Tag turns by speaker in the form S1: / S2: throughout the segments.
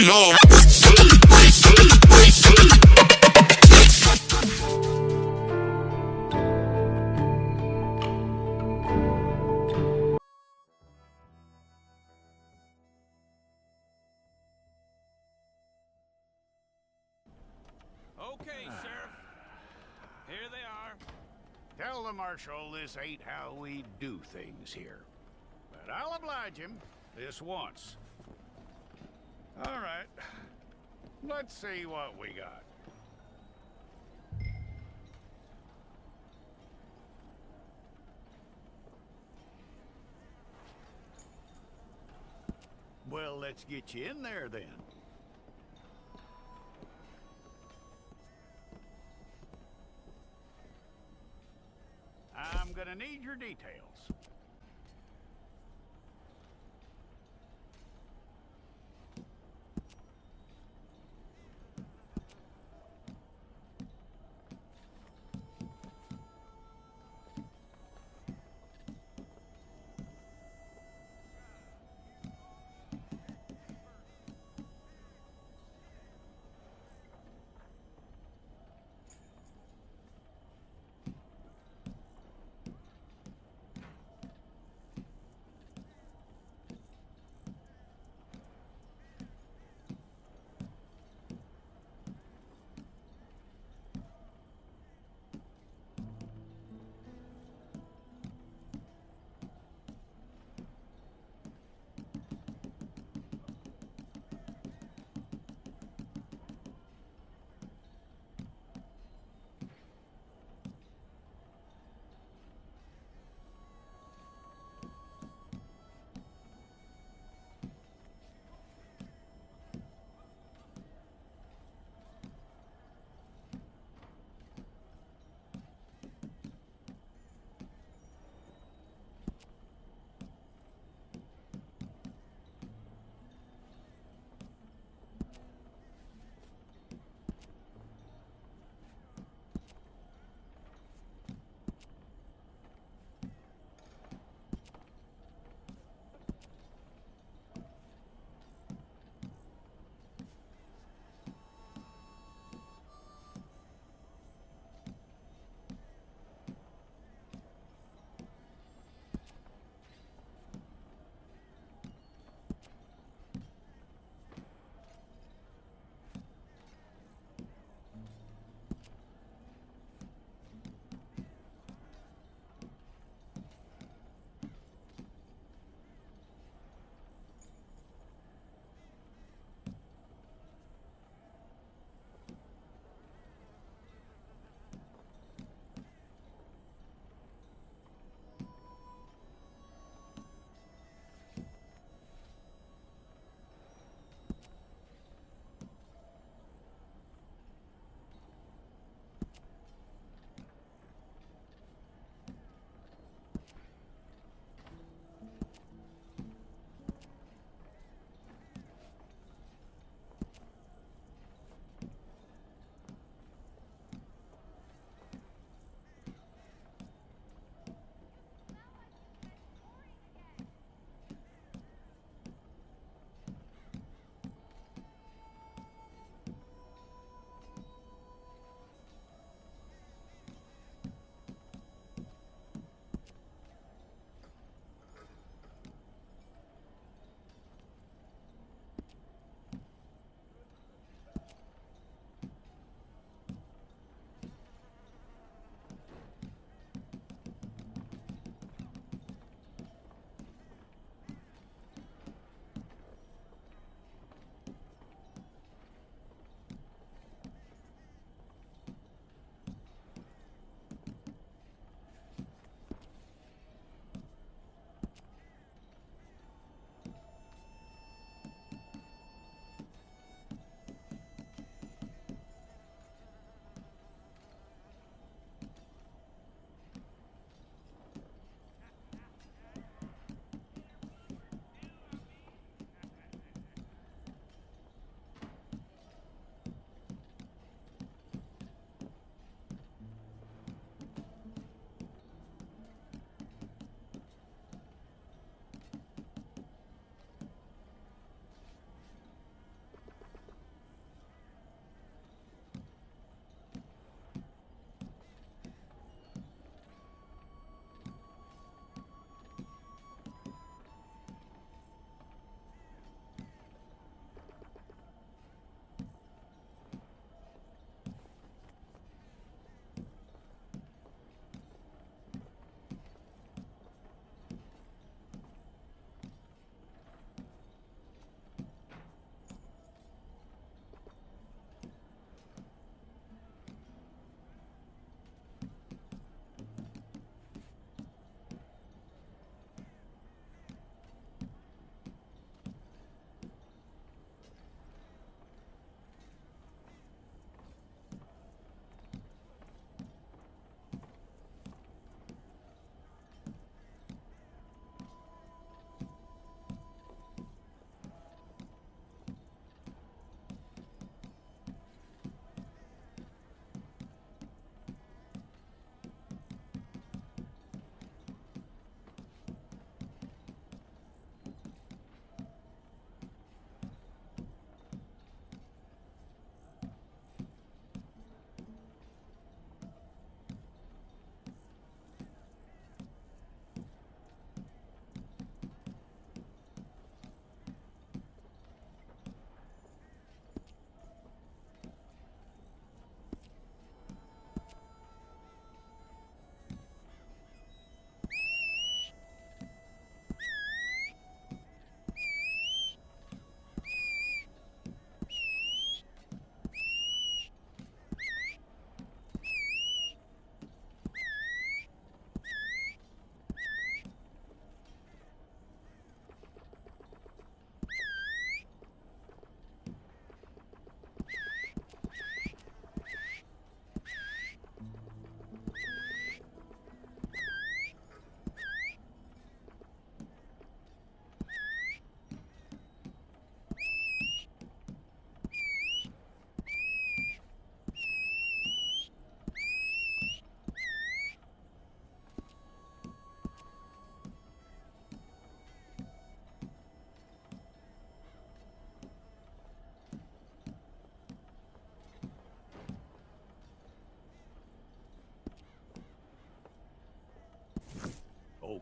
S1: know.
S2: Okay, Sheriff. Here they are.
S3: Tell the Marshal this ain't how we do things here. But I'll oblige him this once. All right. Let's see what we got. Well, let's get you in there then. I'm gonna need your details.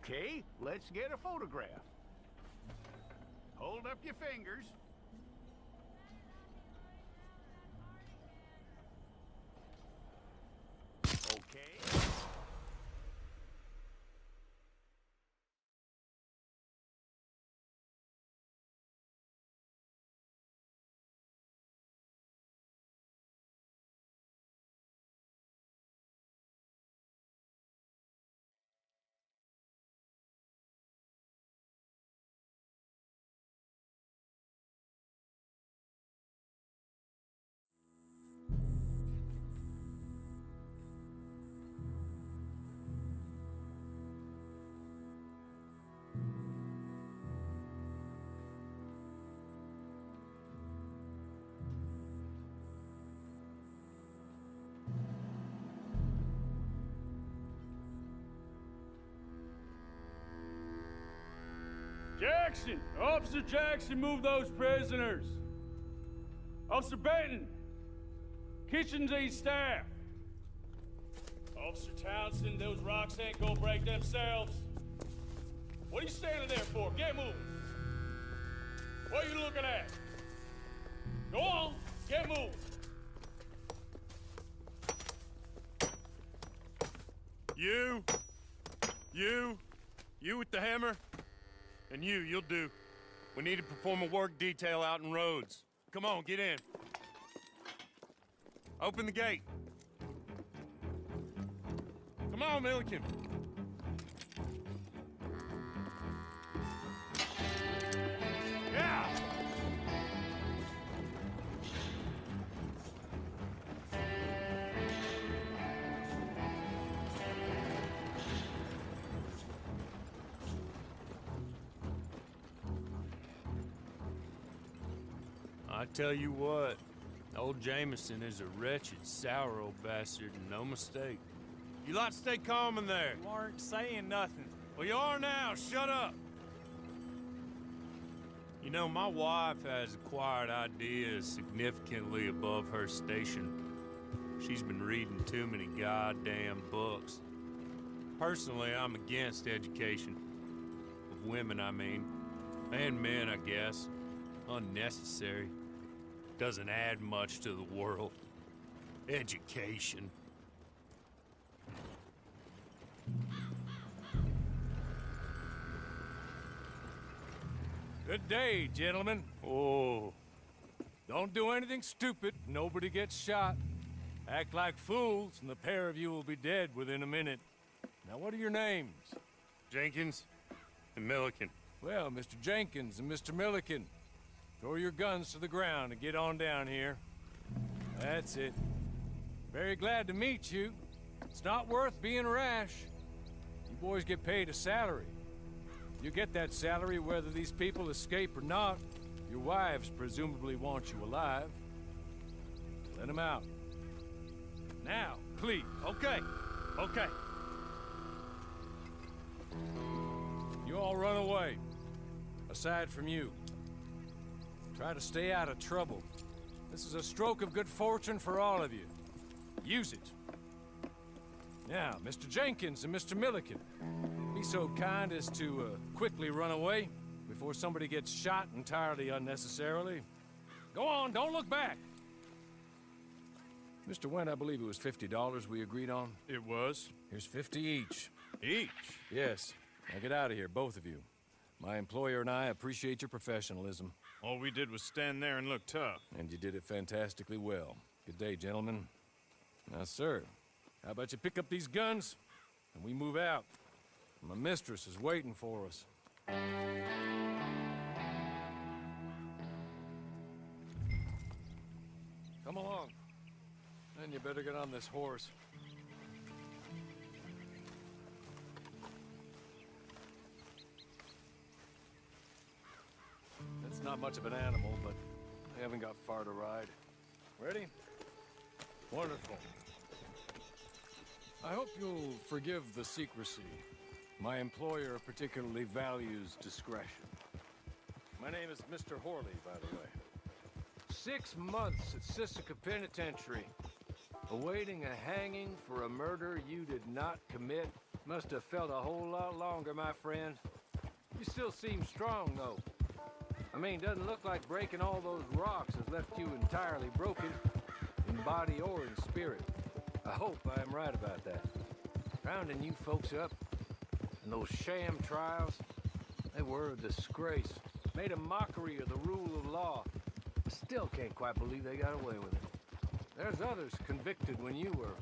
S3: Okay, let's get a photograph. Hold up your fingers. Okay.
S1: Jackson! Officer Jackson, move those prisoners! Officer Benton! Kitchens ain't staffed! Officer Townsend, those rocks ain't gonna break themselves. What are you standing there for? Get moving! What are you looking at? Go on, get moving!
S4: You with the hammer? And you'll do. We need to perform a work detail out in Rhodes. Come on, get in. Open the gate. Come on, Milliken. Yeah! I tell you what, old Jameson is a wretched, sour old bastard, and no mistake. You lot stay calm in there.
S2: You aren't saying nothing.
S4: Well, you are now. Shut up. You know, my wife has acquired ideas significantly above her station. She's been reading too many goddamn books. Personally, I'm against education. Of women, I mean. And men, I guess. Unnecessary. Doesn't add much to the world. Education.
S1: Good day, gentlemen.
S4: Oh.
S1: Don't do anything stupid. Nobody gets shot. Act like fools, and the pair of you will be dead within a minute. Now, what are your names?
S4: Jenkins and Milliken.
S1: Well, Mr. Jenkins and Mr. Milliken, throw your guns to the ground and get on down here. That's it. Very glad to meet you. It's not worth being rash. You boys get paid a salary. You get that salary whether these people escape or not. Your wives presumably want you alive. Let them out. Now, please.
S4: Okay. Okay.
S1: You all run away. Aside from you. Try to stay out of trouble. This is a stroke of good fortune for all of you. Use it. Now, Mr. Jenkins and Mr. Milliken, be so kind as to quickly run away before somebody gets shot entirely unnecessarily. Go on, don't look back. Mr. Wendt, I believe it was $50 we agreed on.
S4: It was.
S1: Here's 50 each.
S4: Each?
S1: Yes. Now get out of here, both of you. My employer and I appreciate your professionalism.
S4: All we did was stand there and look tough.
S1: And you did it fantastically well. Good day, gentlemen. Now, sir, how about you pick up these guns, and we move out? My mistress is waiting for us. Come along. Then you better get on this horse. It's not much of an animal, but I haven't got far to ride. Ready? Wonderful. I hope you'll forgive the secrecy. My employer particularly values discretion. My name is Mr. Horley, by the way. 6 months at Sisika Penitentiary, awaiting a hanging for a murder you did not commit Must have felt a whole lot longer, my friend. You still seem strong, though. I mean, doesn't look like breaking all those rocks has left you entirely broken, in body or in spirit. I hope I am right about that. Rounding you folks up, and those sham trials, they were a disgrace. Made a mockery of the rule of law. I still can't quite believe they got away with it. There's others convicted when you were.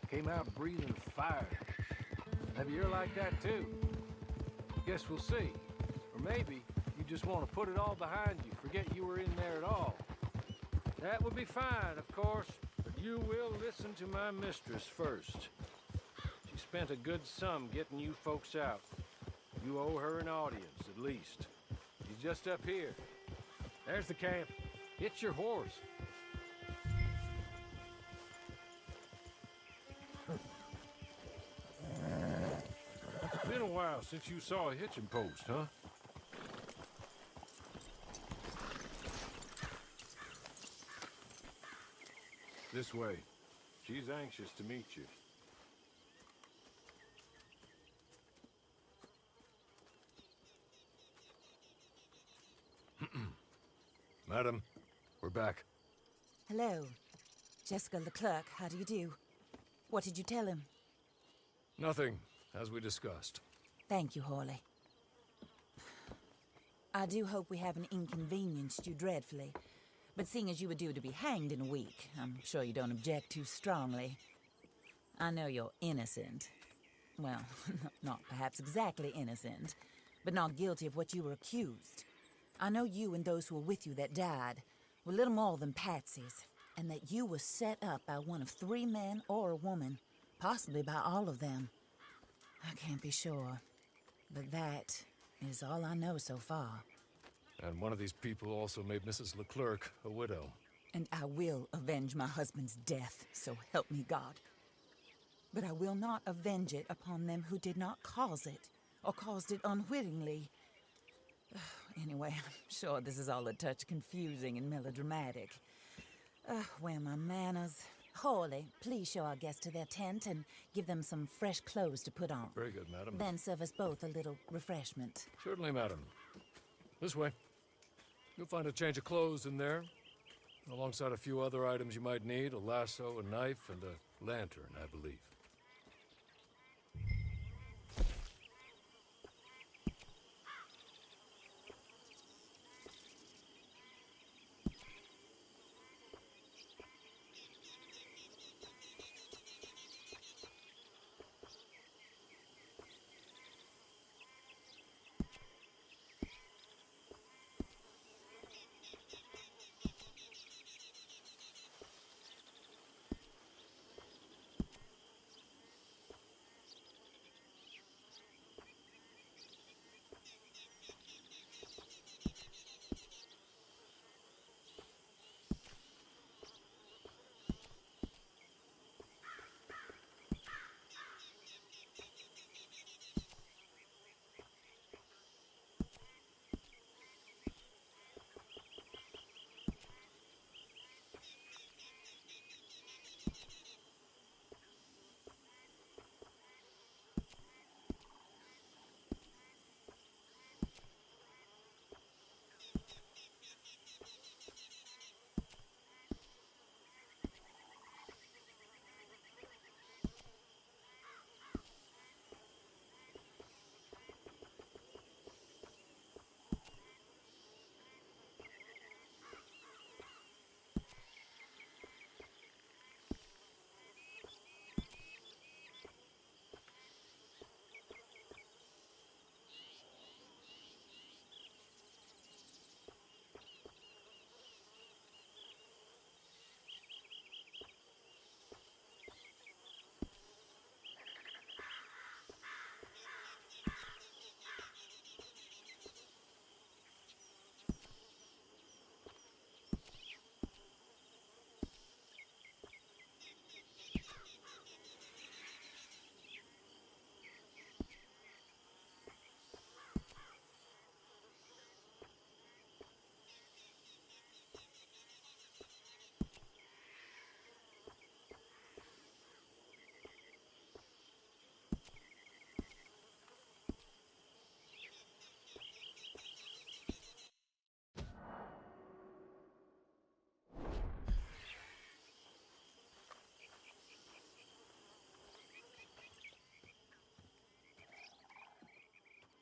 S1: Came out breathing fire. Maybe you're like that too. Guess we'll see. Or maybe you just want to put it all behind you, forget you were in there at all. That would be fine, of course, but you will listen to my mistress first. She spent a good sum getting you folks out. You owe her an audience, at least. She's just up here. There's the camp. Hitch your horse. It's been a while since you saw a hitching post, huh? This way. She's anxious to meet you. Madam, we're back.
S5: Hello. Jessica Leclerc, how do you do? What did you tell him?
S1: Nothing, as we discussed.
S5: Thank you, Hawley. I do hope we haven't inconvenienced you dreadfully. But seeing as you were due to be hanged in a week, I'm sure you don't object too strongly. I know you're innocent. Well, not perhaps exactly innocent, but not guilty of what you were accused. I know you and those who were with you that died were little more than patsies, and that you were set up by one of 3 men or a woman, possibly by all of them. I can't be sure, but that is all I know so far.
S1: And one of these people also made Mrs. Leclerc a widow.
S5: And I will avenge my husband's death, so help me God. But I will not avenge it upon them who did not cause it, or caused it unwittingly. Anyway, I'm sure this is all a touch confusing and melodramatic. Where are my manners? Hawley, please show our guests to their tent and give them some fresh clothes to put on.
S1: Very good, madam.
S5: Then serve us both a little refreshment.
S1: Certainly, madam. This way. You'll find a change of clothes in there, alongside a few other items you might need, a lasso, a knife, and a lantern, I believe.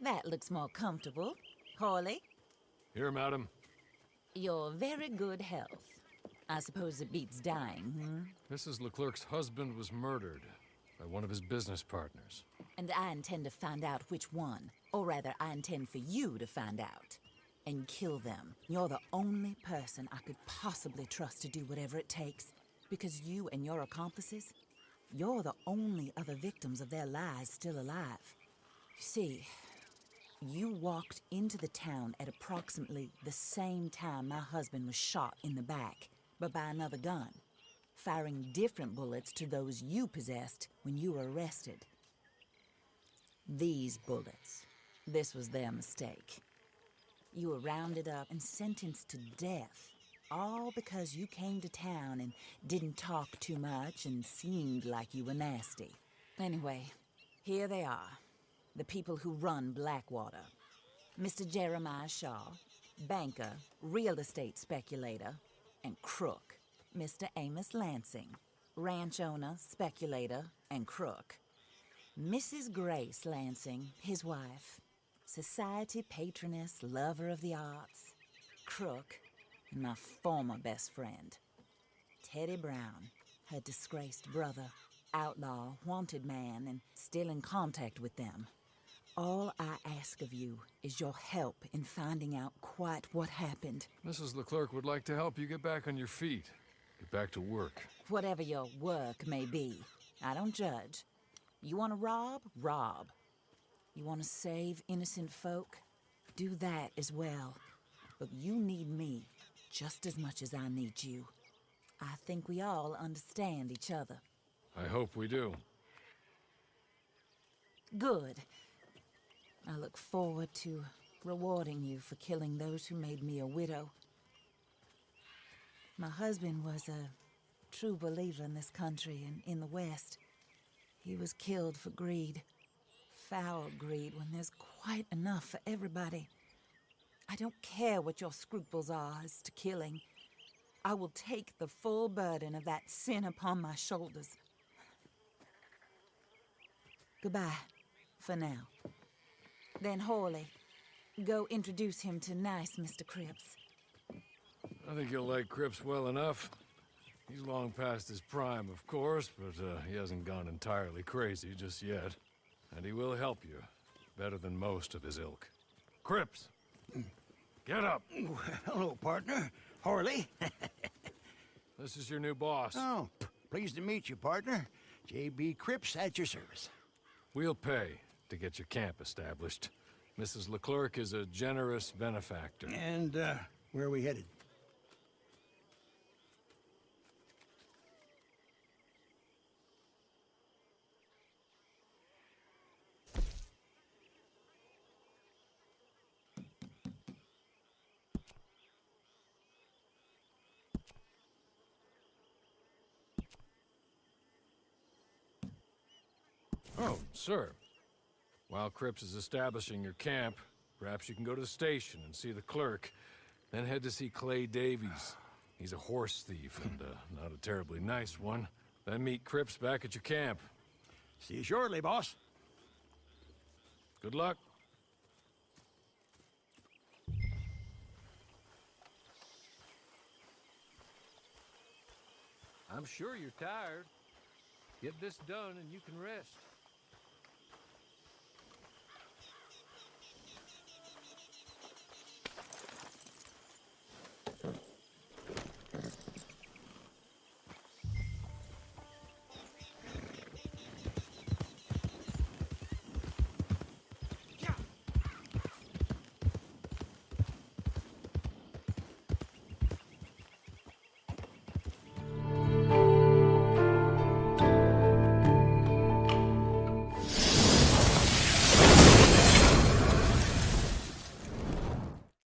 S5: That looks more comfortable. Hawley,
S1: Here, madam.
S5: your very good health. I suppose it beats dying,
S1: Mrs. Leclerc's husband was murdered by one of his business partners.
S5: And I intend to find out which one. Or rather, I intend for you to find out. And kill them. You're the only person I could possibly trust to do whatever it takes. Because you and your accomplices, you're the only other victims of their lies still alive. You see, you walked into the town at approximately the same time my husband was shot in the back, but by another gun, firing different bullets to those you possessed when you were arrested. These bullets, this was their mistake. You were rounded up and sentenced to death, all because you came to town and didn't talk too much and seemed like you were nasty. Anyway, here they are, the people who run Blackwater. Mr. Jeremiah Shaw, banker, real estate speculator, and crook. Mr. Amos Lansing, ranch owner, speculator, and crook. Mrs. Grace Lansing, his wife, society patroness, lover of the arts, crook, and my former best friend. Teddy Brown, her disgraced brother, outlaw, wanted man, and still in contact with them. All I ask of you is your help in finding out quite what happened.
S1: Mrs. Leclerc would like to help you get back on your feet. Get back to work.
S5: Whatever your work may be, I don't judge. You want to rob? Rob. You want to save innocent folk? Do that as well. But you need me just as much as I need you. I think we all understand each other.
S1: I hope we do.
S5: Good. I look forward to rewarding you for killing those who made me a widow. My husband was a true believer in this country and in the West. He was killed for greed. Foul greed when there's quite enough for everybody. I don't care what your scruples are as to killing. I will take the full burden of that sin upon my shoulders. Goodbye, for now. Then Hawley, go introduce him to nice Mr. Cripps.
S1: I think you'll like Cripps well enough. He's long past his prime, of course, but he hasn't gone entirely crazy just yet. And he will help you, better than most of his ilk. Cripps! Get up!
S6: Hello, partner. Harley.
S1: This is your new boss.
S6: Oh, pleased to meet you, partner. J.B. Cripps at your service.
S1: We'll pay to get your camp established. Mrs. Leclerc is a generous benefactor.
S6: And, where are we headed?
S1: Oh, sir. While Cripps is establishing your camp, perhaps you can go to the station and see the clerk, then head to see Clay Davies. He's a horse thief and not a terribly nice one. Then meet Cripps back at your camp.
S6: See you shortly, boss.
S1: Good luck.
S7: I'm sure you're tired. Get this done and you can rest.